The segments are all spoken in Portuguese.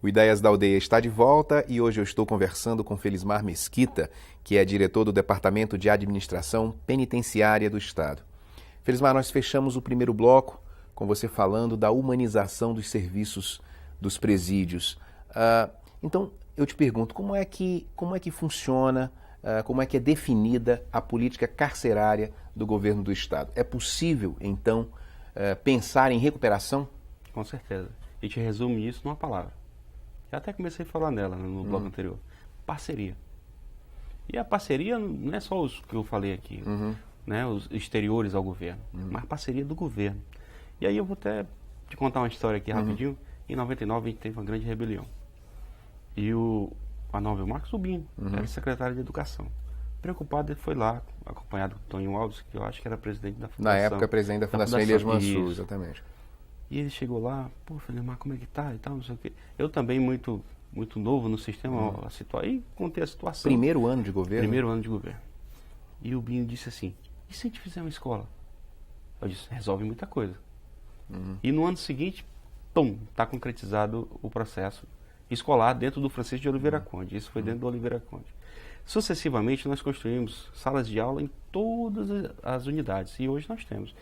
O Ideias da Aldeia está de volta e hoje eu estou conversando com Felismar Mesquita, que é diretor do Departamento de Administração Penitenciária do Estado. Felismar, nós fechamos o primeiro bloco com você falando da humanização dos serviços dos presídios. Então, eu te pergunto, como é que funciona, como é que é definida a política carcerária do governo do Estado? É possível, então, pensar em recuperação? Com certeza. A gente resume isso numa palavra. Eu até comecei a falar nela no bloco anterior. Parceria. E a parceria não é só os que eu falei aqui, né, os exteriores ao governo, mas parceria do governo. E aí eu vou até te contar uma história aqui rapidinho. Em 99 a gente teve uma grande rebelião. E o Marcos Rubinho era secretário de Educação. Preocupado, ele foi lá, acompanhado com o Tonho Alves, que eu acho que era presidente da Fundação. Na época, presidente da Fundação Elias Mansur, exatamente. E ele chegou lá, falei, mas como é que tá e tal, não sei o quê. Eu também, muito novo no sistema, aí contei a situação. Primeiro ano de governo? Primeiro ano de governo. E o Binho disse assim, e se a gente fizer uma escola? Eu disse, resolve muita coisa. E no ano seguinte, está concretizado o processo escolar dentro do Francisco de Oliveira Conde. Isso foi dentro do Oliveira Conde. Sucessivamente, nós construímos salas de aula em todas as unidades. E hoje nós temos.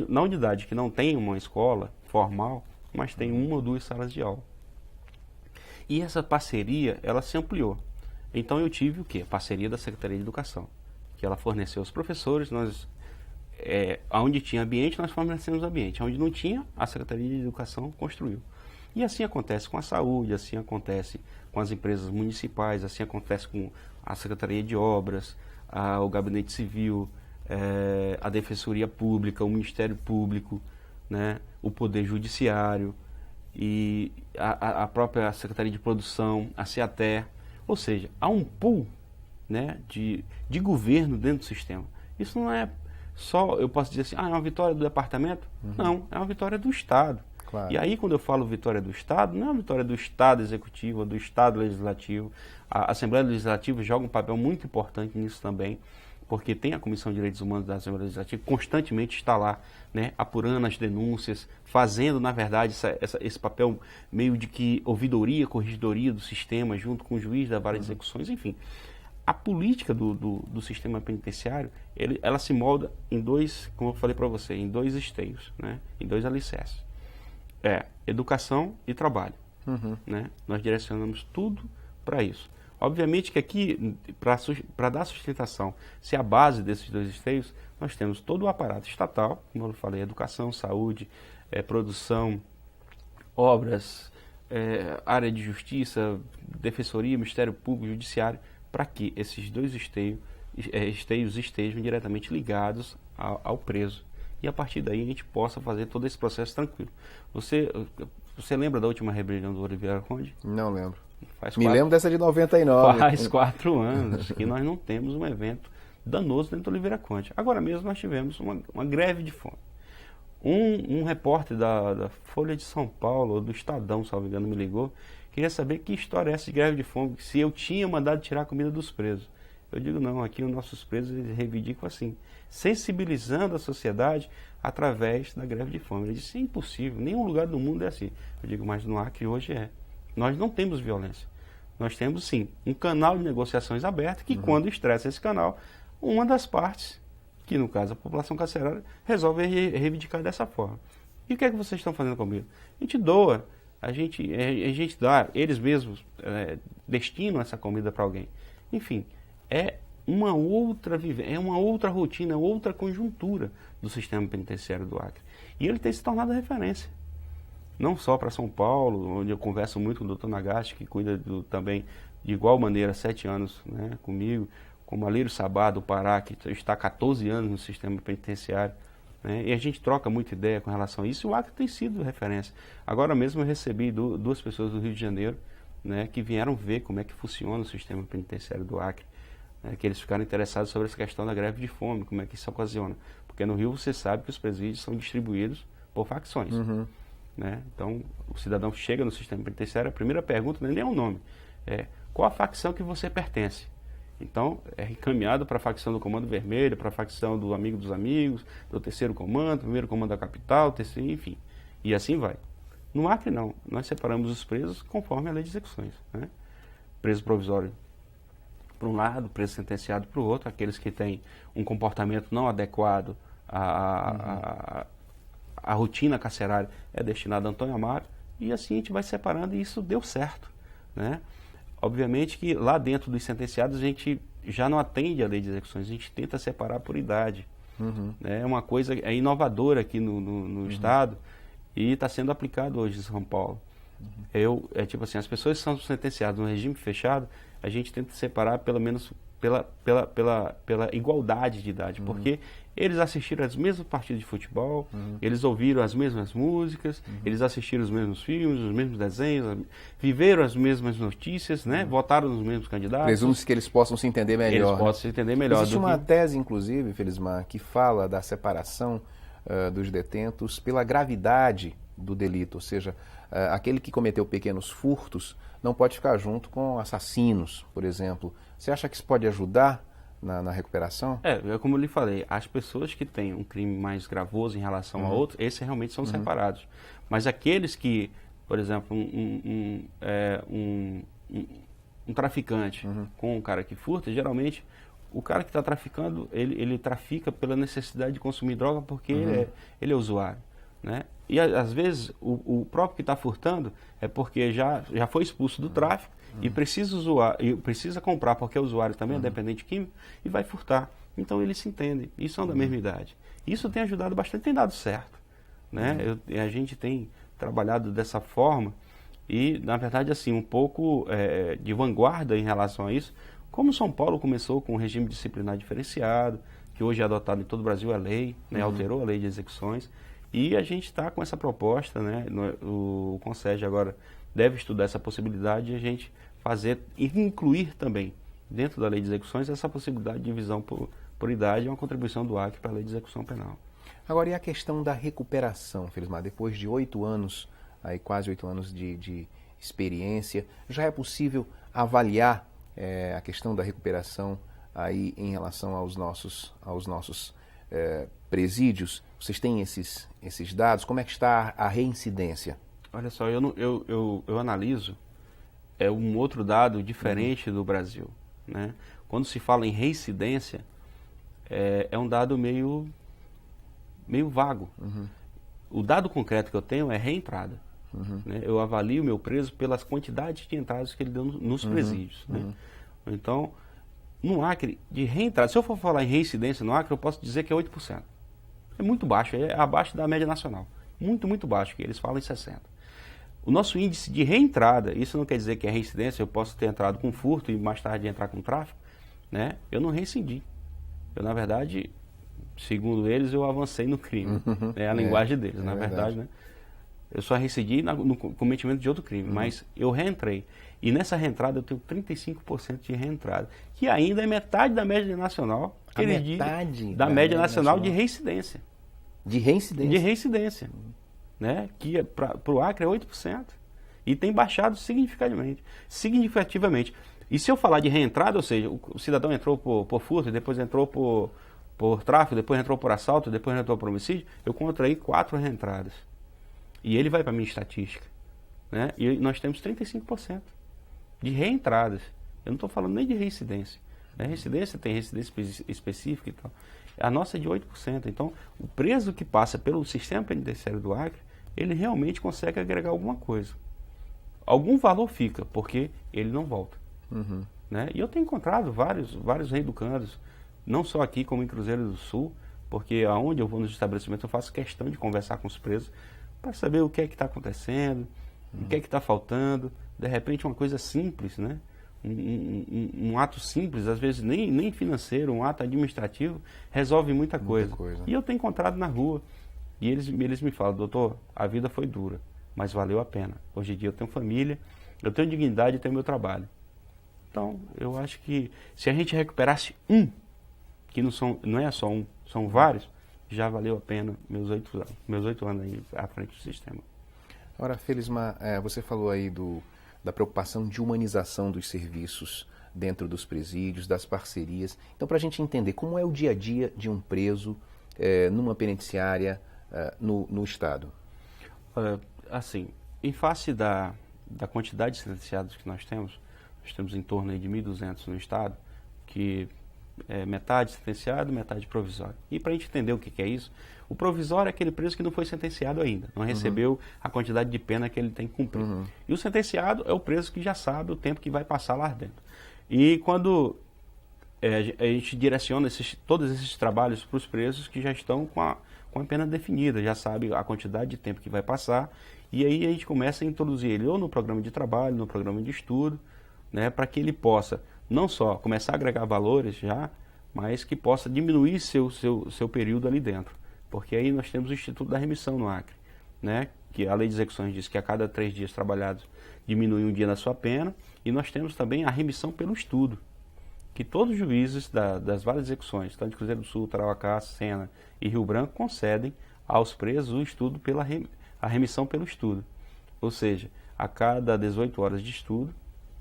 Na unidade que não tem uma escola formal, mas tem uma ou duas salas de aula. E essa parceria, ela se ampliou. Então eu tive o quê? Parceria da Secretaria de Educação, que ela forneceu os professores, onde tinha ambiente, nós fornecemos ambiente. Onde não tinha, a Secretaria de Educação construiu. E assim acontece com a saúde, assim acontece com as empresas municipais, assim acontece com a Secretaria de Obras, o Gabinete Civil, a Defensoria Pública, o Ministério Público, né, o Poder Judiciário e a própria Secretaria de Produção, a SEATER. Ou seja, há um pool, né, de governo dentro do sistema. Isso não é só, eu posso dizer assim, é uma vitória do departamento? Não, é uma vitória do Estado. Claro. E aí, quando eu falo vitória do Estado, não é uma vitória do Estado Executivo, do Estado Legislativo. A Assembleia Legislativa joga um papel muito importante nisso também, porque tem a Comissão de Direitos Humanos da Assembleia Legislativa, constantemente está lá, né, apurando as denúncias, fazendo, na verdade, esse papel meio de que ouvidoria, corregedoria do sistema, junto com o juiz da vara de execuções, enfim. A política do sistema penitenciário, ela se molda em dois, como eu falei para você, em dois esteios, né, em dois alicerces. Educação e trabalho. Né? Nós direcionamos tudo para isso. Obviamente que aqui, para dar sustentação, se a base desses dois esteios, nós temos todo o aparato estatal, como eu falei, educação, saúde, produção, obras, área de justiça, defensoria, Ministério Público, Judiciário, para que esses dois esteios estejam diretamente ligados ao preso. E a partir daí a gente possa fazer todo esse processo tranquilo. Você lembra da última rebelião do Oliveira Conde? Não lembro. Lembro dessa de 99. Faz 4 anos que nós não temos um evento danoso dentro do Oliveira Conde. Agora mesmo nós tivemos uma greve de fome. Um repórter da Folha de São Paulo, ou do Estadão, se não me engano, me ligou, queria saber que história é essa de greve de fome, se eu tinha mandado tirar a comida dos presos. Eu digo, não, aqui os nossos presos eles reivindicam assim, sensibilizando a sociedade através da greve de fome. Ele disse, é impossível, nenhum lugar do mundo é assim. Eu digo, mas no Acre hoje é. Nós não temos violência. Nós temos, sim, um canal de negociações aberto que, quando estressa esse canal, uma das partes, que no caso a população carcerária, resolve reivindicar dessa forma. E o que é que vocês estão fazendo comigo? A gente doa, a gente dá, eles mesmos destinam essa comida para alguém. Enfim, é uma outra rotina, outra conjuntura do sistema penitenciário do Acre. E ele tem se tornado referência. Não só para São Paulo, onde eu converso muito com o Dr. Nagashi, que cuida também de igual maneira há 7 anos, né, comigo, como Alírio Sabá do Pará, que está há 14 anos no sistema penitenciário. Né, e a gente troca muita ideia com relação a isso, e o Acre tem sido referência. Agora mesmo eu recebi 2 pessoas do Rio de Janeiro, né, que vieram ver como é que funciona o sistema penitenciário do Acre. Que eles ficaram interessados sobre essa questão da greve de fome, como é que isso ocasiona. Porque no Rio você sabe que os presídios são distribuídos por facções. Né? Então, o cidadão chega no sistema penitenciário, a primeira pergunta nem é o nome, qual a facção que você pertence? Então, é encaminhado para a facção do Comando Vermelho, para a facção do Amigo dos Amigos, do 3º Comando, 1º Comando da Capital, terceiro, enfim. E assim vai. No Acre, não. Nós separamos os presos conforme a lei de execuções, né? Preso provisório para um lado, preso sentenciado para o outro, aqueles que têm um comportamento não adequado à rotina carcerária é destinado a Antônio Amaro, e assim a gente vai separando e isso deu certo, né? Obviamente que lá dentro dos sentenciados a gente já não atende à lei de execuções, a gente tenta separar por idade. É uma coisa inovadora aqui no Estado e está sendo aplicado hoje em São Paulo. Tipo assim, as pessoas que são sentenciadas no regime fechado, a gente tenta separar pelo menos pela igualdade de idade, porque eles assistiram as mesmas partidas de futebol, eles ouviram as mesmas músicas, eles assistiram os mesmos filmes, os mesmos desenhos, viveram as mesmas notícias, né? Votaram nos mesmos candidatos. Presume-se que eles possam se entender melhor. Eles possam se entender melhor. Existe uma tese, inclusive, Felismar, que fala da separação dos detentos pela gravidade do delito, ou seja, aquele que cometeu pequenos furtos não pode ficar junto com assassinos, por exemplo. Você acha que isso pode ajudar na recuperação? Como eu lhe falei, as pessoas que têm um crime mais gravoso em relação a outros, esses realmente são separados. Mas aqueles que, por exemplo, um traficante com um cara que furta, geralmente o cara que está traficando, ele trafica pela necessidade de consumir droga porque ele é usuário, né? E às vezes o próprio que está furtando é porque já foi expulso do tráfico e precisa comprar porque é usuário também, é dependente químico, e vai furtar. Então eles se entendem e são da mesma idade. Isso tem ajudado bastante, tem dado certo, né? A gente tem trabalhado dessa forma e, na verdade, assim, um pouco de vanguarda em relação a isso. Como São Paulo começou com um regime disciplinar diferenciado, que hoje é adotado em todo o Brasil, a lei, né, alterou a lei de execuções, e a gente está com essa proposta, né, o Conselho agora deve estudar essa possibilidade de a gente fazer e incluir também, dentro da lei de execuções, essa possibilidade de divisão por idade, uma contribuição do Acre para a lei de execução penal. Agora, e a questão da recuperação, Felismar? Depois de 8 anos, aí quase 8 anos de experiência, já é possível avaliar a questão da recuperação aí em relação aos nossos presídios? Vocês têm esses dados? Como é que está a reincidência? Olha só, eu analiso um outro dado diferente do Brasil, né? Quando se fala em reincidência, é um dado meio vago. O dado concreto que eu tenho é reentrada. Né? Eu avalio o meu preso pelas quantidades de entradas que ele deu nos presídios. Né? Então, no Acre, de reentrada, se eu for falar em reincidência no Acre, eu posso dizer que é 8%. É muito baixo, é abaixo da média nacional. Muito, muito baixo, que eles falam em 60%. O nosso índice de reentrada, isso não quer dizer que é reincidência, eu posso ter entrado com furto e mais tarde entrar com tráfico, né? Eu não reincidi. Eu, na verdade, segundo eles, eu avancei no crime. É a linguagem deles, na verdade, né? Eu só reincidi no cometimento de outro crime, mas eu reentrei. E nessa reentrada eu tenho 35% de reentrada, que ainda é metade da média nacional, metade da média nacional de reincidência. De reincidência? De reincidência. Né? Que para o Acre é 8%. E tem baixado significativamente. E se eu falar de reentrada, ou seja, o cidadão entrou por furto, depois entrou por tráfico, depois entrou por assalto, depois entrou por homicídio, eu conto aí 4 reentradas. E ele vai para a minha estatística. Né? E nós temos 35% de reentradas. Eu não estou falando nem de reincidência. Né? Reincidência tem residência específica e tal. A nossa é de 8%. Então, o preso que passa pelo sistema penitenciário do Acre, ele realmente consegue agregar alguma coisa. Algum valor fica, porque ele não volta. Né? E eu tenho encontrado vários reeducandos, não só aqui como em Cruzeiro do Sul, porque aonde eu vou nos estabelecimentos eu faço questão de conversar com os presos para saber o que é que está acontecendo, o que é que está faltando. De repente uma coisa simples, né? Um ato simples, às vezes nem financeiro, um ato administrativo, resolve muita coisa. E eu tenho encontrado na rua, e eles me falam: doutor, a vida foi dura, mas valeu a pena. Hoje em dia eu tenho família, eu tenho dignidade, eu tenho meu trabalho. Então, eu acho que se a gente recuperasse que não é só um, são vários, já valeu a pena meus 8 anos aí à frente do sistema. Agora, Felismar, você falou aí da preocupação de humanização dos serviços dentro dos presídios, das parcerias. Então, para a gente entender como é o dia a dia de um preso numa penitenciária no Estado. Olha, assim, em face da quantidade de sentenciados que nós temos em torno aí de 1.200 no estado, que é metade sentenciado, metade provisório. E para a gente entender o que é isso, o provisório é aquele preso que não foi sentenciado ainda, não recebeu a quantidade de pena que ele tem que cumprir. E o sentenciado é o preso que já sabe o tempo que vai passar lá dentro. E quando a gente direciona todos esses trabalhos para os presos que já estão com a pena definida, já sabe a quantidade de tempo que vai passar, e aí a gente começa a introduzir ele ou no programa de trabalho, no programa de estudo, né, para que ele possa não só começar a agregar valores já, mas que possa diminuir seu período ali dentro. Porque aí nós temos o Instituto da Remissão no Acre, né, que a lei de execuções diz que a cada 3 dias trabalhados diminui um dia na sua pena, e nós temos também a remissão pelo estudo, que todos os juízes das várias execuções, tanto de Cruzeiro do Sul, Tarauacá, Sena e Rio Branco, concedem aos presos o estudo a remissão pelo estudo. Ou seja, a cada 18 horas de estudo,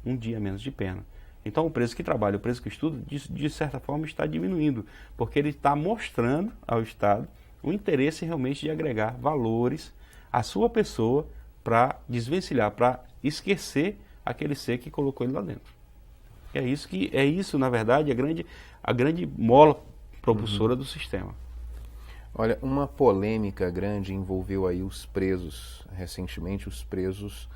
um dia menos de pena. Então o preso que trabalha, o preso que estuda, de certa forma está diminuindo, porque ele está mostrando ao Estado o interesse realmente de agregar valores à sua pessoa para desvencilhar, para esquecer aquele ser que colocou ele lá dentro. É isso, na verdade, a grande mola propulsora do sistema. Olha, uma polêmica grande envolveu aí os presos, recentemente os presos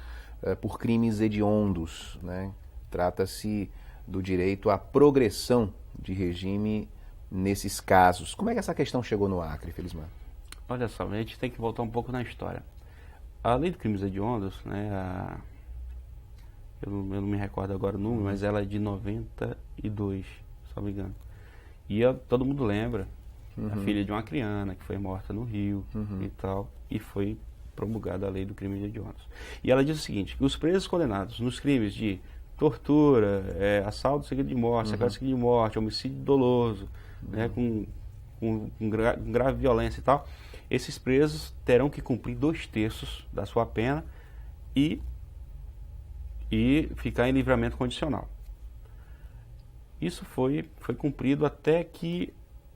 por crimes hediondos, né? Trata-se do direito à progressão de regime nesses casos. Como é que essa questão chegou no Acre, Felismar? Olha só, a gente tem que voltar um pouco na história. A lei de crimes hediondos, né, eu não me recordo agora o número, mas ela é de 92, se não me engano. E todo mundo lembra a filha de uma criana que foi morta no Rio e tal, e foi promulgada a lei do crime hediondos. E ela diz o seguinte, que os presos condenados nos crimes de tortura, assalto seguido de morte, sequestro seguido de morte, homicídio doloso, né, com grave violência e tal, esses presos terão que cumprir 2/3 da sua pena e ficar em livramento condicional. Isso foi cumprido até que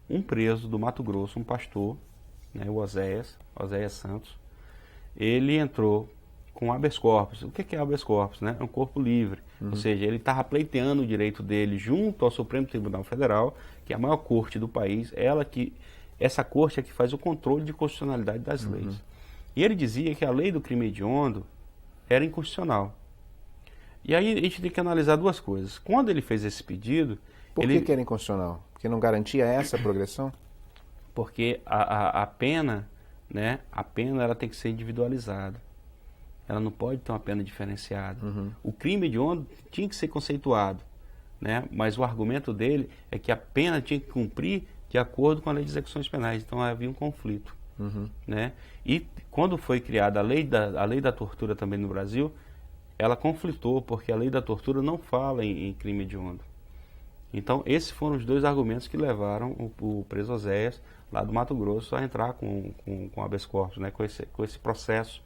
um preso do Mato Grosso, um pastor, né, o Oséias Santos, ele entrou com habeas corpus. O que é habeas corpus? Né? É um corpo livre. Ou seja, ele estava pleiteando o direito dele junto ao Supremo Tribunal Federal, que é a maior corte do país, essa corte é que faz o controle de constitucionalidade das leis. E ele dizia que a lei do crime hediondo era inconstitucional. E aí a gente tem que analisar duas coisas. Quando ele fez esse pedido... Por que era inconstitucional? Porque não garantia essa progressão? Porque a pena, né, ela tem que ser individualizada. Ela não pode ter uma pena diferenciada. O crime hediondo tinha que ser conceituado, né, mas o argumento dele é que a pena tinha que cumprir de acordo com a lei de execuções penais. Então havia um conflito. Né? E quando foi criada a lei da tortura também no Brasil, ela conflitou, porque a lei da tortura não fala em crime hediondo. Então, esses foram os dois argumentos que levaram o preso Oséias, lá do Mato Grosso, a entrar com habeas corpus, né, com esse processo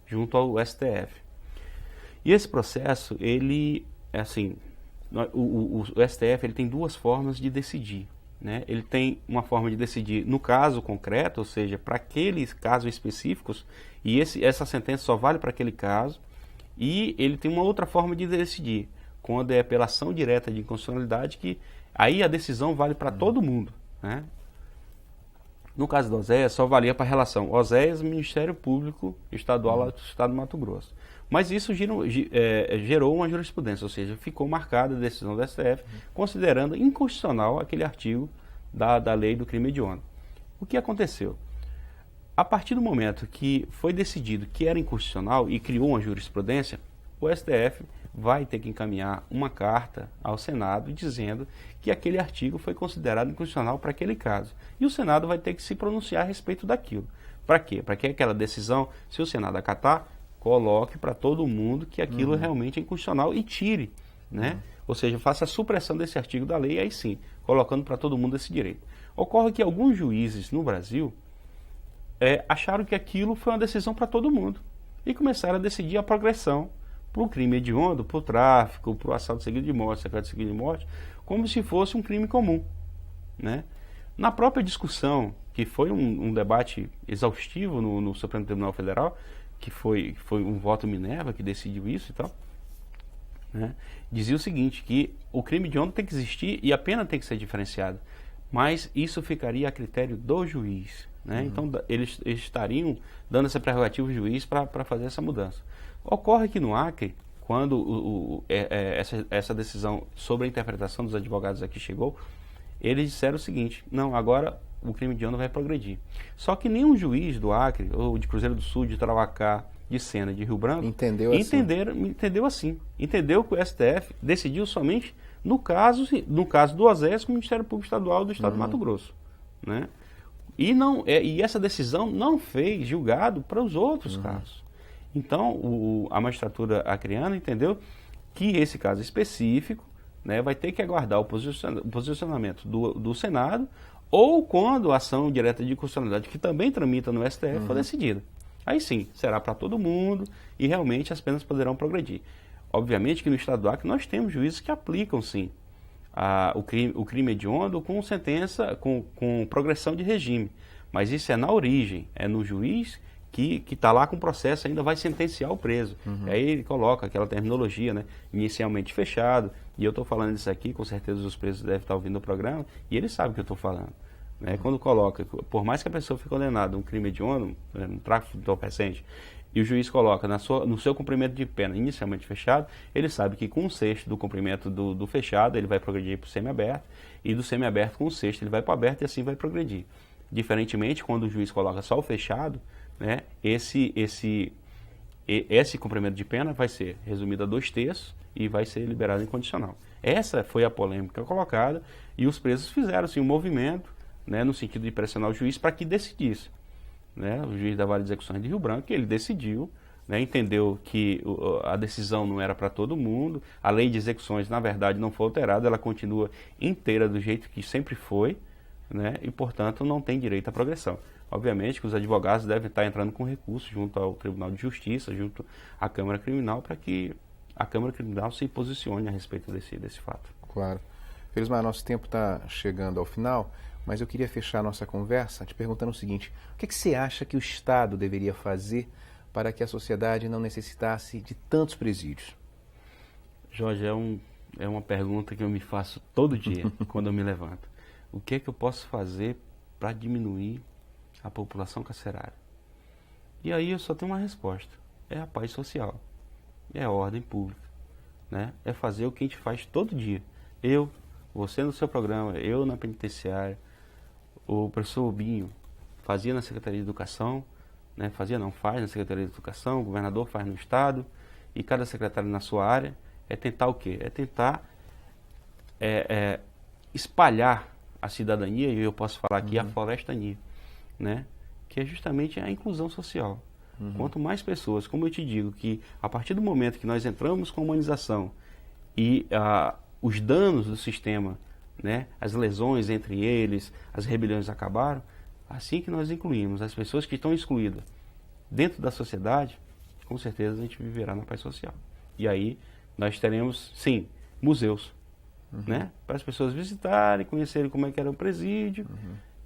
junto ao STF. E esse processo, ele, assim, o STF ele tem duas formas de decidir. Né? Ele tem uma forma de decidir no caso concreto, ou seja, para aqueles casos específicos, e essa sentença só vale para aquele caso. E ele tem uma outra forma de decidir, quando é pela ação direta de inconstitucionalidade, que aí a decisão vale para todo mundo. Né? No caso do Oséias, só valia para a relação Oséias, Ministério Público Estadual do Estado do Mato Grosso. Mas isso gerou uma jurisprudência, ou seja, ficou marcada a decisão do STF, considerando inconstitucional aquele artigo da lei do crime hediondo. O que aconteceu? A partir do momento que foi decidido que era inconstitucional e criou uma jurisprudência, o STF vai ter que encaminhar uma carta ao Senado dizendo que aquele artigo foi considerado inconstitucional para aquele caso. E o Senado vai ter que se pronunciar a respeito daquilo. Para quê? Para que aquela decisão, se o Senado acatar, coloque para todo mundo que aquilo realmente é inconstitucional e tire, né? Ou seja, faça a supressão desse artigo da lei, aí sim, colocando para todo mundo esse direito. Ocorre que alguns juízes no Brasil acharam que aquilo foi uma decisão para todo mundo e começaram a decidir a progressão para o crime hediondo, para o tráfico, para o assalto seguido de morte, sequestro seguido de morte, como se fosse um crime comum. Né? Na própria discussão, que foi um debate exaustivo no Supremo Tribunal Federal, que foi um voto Minerva que decidiu isso e tal, né, dizia o seguinte, que o crime hediondo tem que existir e a pena tem que ser diferenciada, mas isso ficaria a critério do juiz, né? Então eles estariam dando essa prerrogativa ao juiz para fazer essa mudança. Ocorre que no Acre, quando essa decisão sobre a interpretação dos advogados aqui chegou, eles disseram o seguinte, não, agora o crime hediondo vai progredir. Só que nenhum juiz do Acre, ou de Cruzeiro do Sul, de Tarauacá, de Sena, de Rio Branco, entendeu assim. Entendeu que o STF decidiu somente no caso do OSES com o Ministério Público Estadual do Estado do Mato Grosso, né? E essa decisão não fez julgado para os outros casos. Então, a magistratura acreana entendeu que esse caso específico, né, vai ter que aguardar o posicionamento do Senado, ou quando a ação direta de constitucionalidade, que também tramita no STF, for decidida. Aí sim, será para todo mundo e realmente as penas poderão progredir. Obviamente que no estado do Acre nós temos juízes que aplicam sim o crime hediondo com sentença, com progressão de regime. Mas isso é na origem, é no juiz que está lá com o processo, ainda vai sentenciar o preso. Aí ele coloca aquela terminologia, né, inicialmente fechado, e eu estou falando isso aqui, com certeza os presos devem estar ouvindo o programa, e ele sabe o que eu estou falando. Né? Quando coloca, por mais que a pessoa fique condenada a um crime hediondo, um tráfico de entorpecente, e o juiz coloca no seu cumprimento de pena inicialmente fechado, ele sabe que com um sexto do cumprimento do fechado, ele vai progredir para o semiaberto, e do semiaberto com um sexto ele vai para o aberto e assim vai progredir. Diferentemente, quando o juiz coloca só o fechado, né, esse cumprimento de pena vai ser resumido a 2/3 e vai ser liberado incondicional. Essa foi a polêmica colocada e os presos fizeram assim, um movimento, né, no sentido de pressionar o juiz para que decidisse. Né, o juiz da Vara de Execuções de Rio Branco, ele decidiu, né, entendeu que a decisão não era para todo mundo, a lei de execuções, na verdade, não foi alterada, ela continua inteira do jeito que sempre foi, né, e, portanto, não tem direito à progressão. Obviamente que os advogados devem estar entrando com recurso junto ao Tribunal de Justiça, junto à Câmara Criminal, para que a Câmara Criminal se posicione a respeito desse fato. Claro. Felismar, nosso tempo está chegando ao final, mas eu queria fechar a nossa conversa te perguntando o seguinte: o que você acha que o Estado deveria fazer para que a sociedade não necessitasse de tantos presídios? Jorge, é uma pergunta que eu me faço todo dia quando eu me levanto. O que é que eu posso fazer para diminuir a população carcerária? E aí eu só tenho uma resposta: é a paz social, é a ordem pública, né? É fazer o que a gente faz todo dia. Você no seu programa, eu na penitenciária, o professor Rubinho fazia na Secretaria de Educação, né? Faz na Secretaria de Educação, o governador faz no Estado, e cada secretário na sua área. É tentar o quê? É tentar espalhar a cidadania, e eu posso falar aqui a florestania, né? Que é justamente a inclusão social. Quanto mais pessoas, como eu te digo, que a partir do momento que nós entramos com a humanização e os danos do sistema, né, as lesões entre eles, as rebeliões acabaram, assim que nós incluímos as pessoas que estão excluídas dentro da sociedade, com certeza a gente viverá na paz social. E aí nós teremos, sim, museus, né, para as pessoas visitarem, conhecerem como é que era o presídio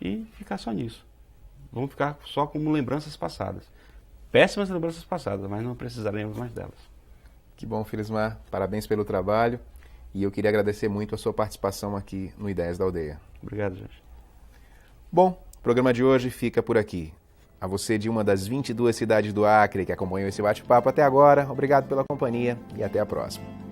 e ficar só nisso. Vamos ficar só como lembranças passadas. Péssimas lembranças passadas, mas não precisaremos mais delas. Que bom, Felismar. Parabéns pelo trabalho. E eu queria agradecer muito a sua participação aqui no Ideias da Aldeia. Obrigado, Jorge. Bom, o programa de hoje fica por aqui. A você de uma das 22 cidades do Acre que acompanhou esse bate-papo até agora, obrigado pela companhia e até a próxima.